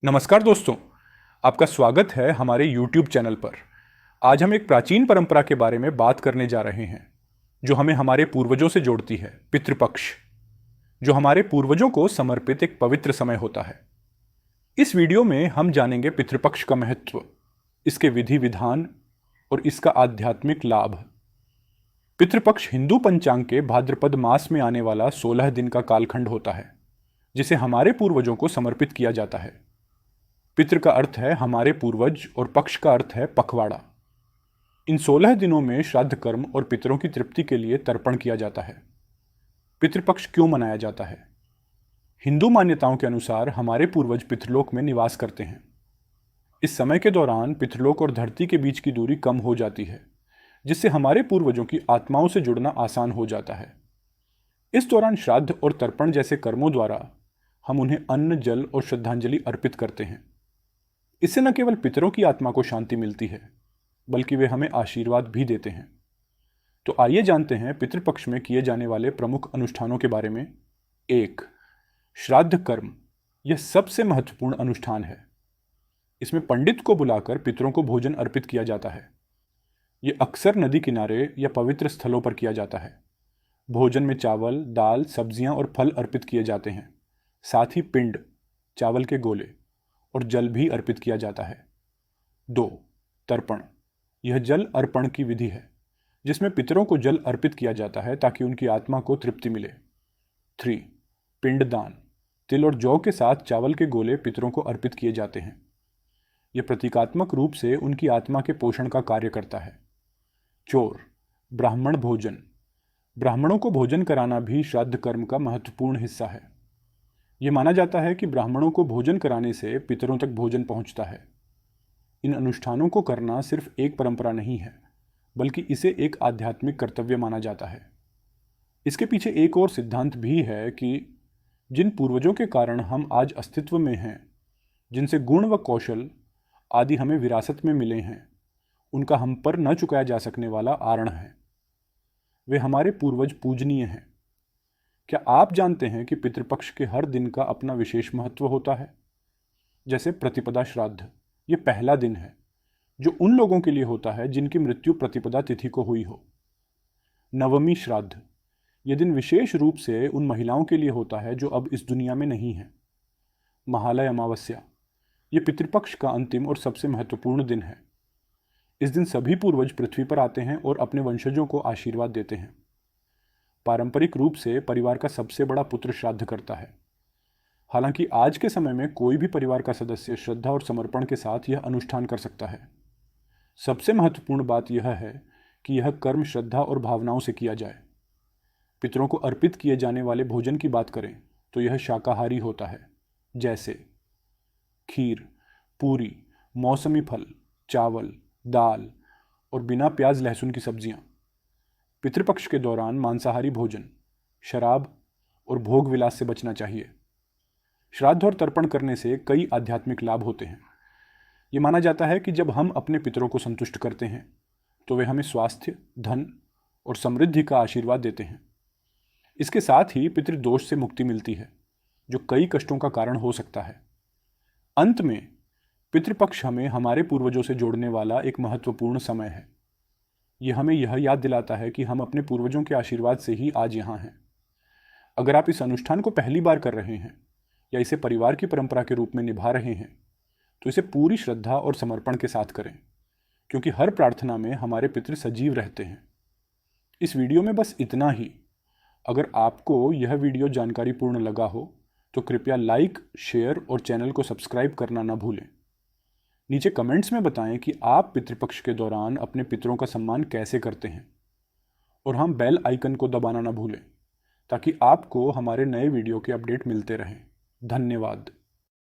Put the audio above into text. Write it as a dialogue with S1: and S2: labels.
S1: नमस्कार दोस्तों, आपका स्वागत है हमारे YouTube चैनल पर। आज हम एक प्राचीन परंपरा के बारे में बात करने जा रहे हैं जो हमें हमारे पूर्वजों से जोड़ती है, पितृपक्ष, जो हमारे पूर्वजों को समर्पित एक पवित्र समय होता है। इस वीडियो में हम जानेंगे पितृपक्ष का महत्व, इसके विधि विधान और इसका आध्यात्मिक लाभ। पितृपक्ष हिंदू पंचांग के भाद्रपद मास में आने वाला 16 दिन का कालखंड होता है जिसे हमारे पूर्वजों को समर्पित किया जाता है। पितृ का अर्थ है हमारे पूर्वज और पक्ष का अर्थ है पखवाड़ा। इन 16 दिनों में श्राद्ध कर्म और पितरों की तृप्ति के लिए तर्पण किया जाता है। पितृपक्ष क्यों मनाया जाता है? हिंदू मान्यताओं के अनुसार हमारे पूर्वज पितृलोक में निवास करते हैं। इस समय के दौरान पितृलोक और धरती के बीच की दूरी कम हो जाती है, जिससे हमारे पूर्वजों की आत्माओं से जुड़ना आसान हो जाता है। इस दौरान श्राद्ध और तर्पण जैसे कर्मों द्वारा हम उन्हें अन्न, जल और श्रद्धांजलि अर्पित करते हैं। इससे न केवल पितरों की आत्मा को शांति मिलती है, बल्कि वे हमें आशीर्वाद भी देते हैं। तो आइए जानते हैं पितृपक्ष में किए जाने वाले प्रमुख अनुष्ठानों के बारे में। 1. श्राद्ध कर्म। यह सबसे महत्वपूर्ण अनुष्ठान है। इसमें पंडित को बुलाकर पितरों को भोजन अर्पित किया जाता है। यह अक्सर नदी किनारे या पवित्र स्थलों पर किया जाता है। भोजन में चावल, दाल, सब्जियां और फल अर्पित किए जाते हैं। साथ ही पिंड, चावल के गोले और जल भी अर्पित किया जाता है। 2. तर्पण। यह जल अर्पण की विधि है जिसमें पितरों को जल अर्पित किया जाता है ताकि उनकी आत्मा को तृप्ति मिले। 3. पिंडदान। तिल और जौ के साथ चावल के गोले पितरों को अर्पित किए जाते हैं। यह प्रतीकात्मक रूप से उनकी आत्मा के पोषण का कार्य करता है। 4. ब्राह्मण भोजन। ब्राह्मणों को भोजन कराना भी श्राद्ध कर्म का महत्वपूर्ण हिस्सा है। यह माना जाता है कि ब्राह्मणों को भोजन कराने से पितरों तक भोजन पहुंचता है। इन अनुष्ठानों को करना सिर्फ एक परंपरा नहीं है, बल्कि इसे एक आध्यात्मिक कर्तव्य माना जाता है। इसके पीछे एक और सिद्धांत भी है कि जिन पूर्वजों के कारण हम आज अस्तित्व में हैं, जिनसे गुण व कौशल आदि हमें विरासत में मिले हैं, उनका हम पर न चुकाया जा सकने वाला आरण है। वे हमारे पूर्वज पूजनीय हैं। क्या आप जानते हैं कि पितृपक्ष के हर दिन का अपना विशेष महत्व होता है? जैसे प्रतिपदा श्राद्ध, ये पहला दिन है जो उन लोगों के लिए होता है जिनकी मृत्यु प्रतिपदा तिथि को हुई हो। नवमी श्राद्ध, यह दिन विशेष रूप से उन महिलाओं के लिए होता है जो अब इस दुनिया में नहीं है। महालय अमावस्या, ये पितृपक्ष का अंतिम और सबसे महत्वपूर्ण दिन है। इस दिन सभी पूर्वज पृथ्वी पर आते हैं और अपने वंशजों को आशीर्वाद देते हैं। पारंपरिक रूप से परिवार का सबसे बड़ा पुत्र श्राद्ध करता है। हालांकि आज के समय में कोई भी परिवार का सदस्य श्रद्धा और समर्पण के साथ यह अनुष्ठान कर सकता है। सबसे महत्वपूर्ण बात यह है कि यह कर्म श्रद्धा और भावनाओं से किया जाए। पितरों को अर्पित किए जाने वाले भोजन की बात करें तो यह शाकाहारी होता है, जैसे खीर, पूरी, मौसमी फल, चावल, दाल और बिना प्याज लहसुन की सब्जियां। पितृपक्ष के दौरान मांसाहारी भोजन, शराब और भोग विलास से बचना चाहिए। श्राद्ध और तर्पण करने से कई आध्यात्मिक लाभ होते हैं। ये माना जाता है कि जब हम अपने पितरों को संतुष्ट करते हैं तो वे हमें स्वास्थ्य, धन और समृद्धि का आशीर्वाद देते हैं। इसके साथ ही पितृदोष से मुक्ति मिलती है जो कई कष्टों का कारण हो सकता है। अंत में पितृपक्ष हमें हमारे पूर्वजों से जोड़ने वाला एक महत्वपूर्ण समय है। यह हमें यह याद दिलाता है कि हम अपने पूर्वजों के आशीर्वाद से ही आज यहाँ हैं। अगर आप इस अनुष्ठान को पहली बार कर रहे हैं या इसे परिवार की परंपरा के रूप में निभा रहे हैं तो इसे पूरी श्रद्धा और समर्पण के साथ करें, क्योंकि हर प्रार्थना में हमारे पितृ सजीव रहते हैं। इस वीडियो में बस इतना ही। अगर आपको यह वीडियो जानकारीपूर्ण लगा हो तो कृपया लाइक, शेयर और चैनल को सब्सक्राइब करना न भूलें। नीचे कमेंट्स में बताएं कि आप पितृपक्ष के दौरान अपने पितरों का सम्मान कैसे करते हैं, और हम बेल आइकन को दबाना न भूलें ताकि आपको हमारे नए वीडियो के अपडेट मिलते रहें। धन्यवाद।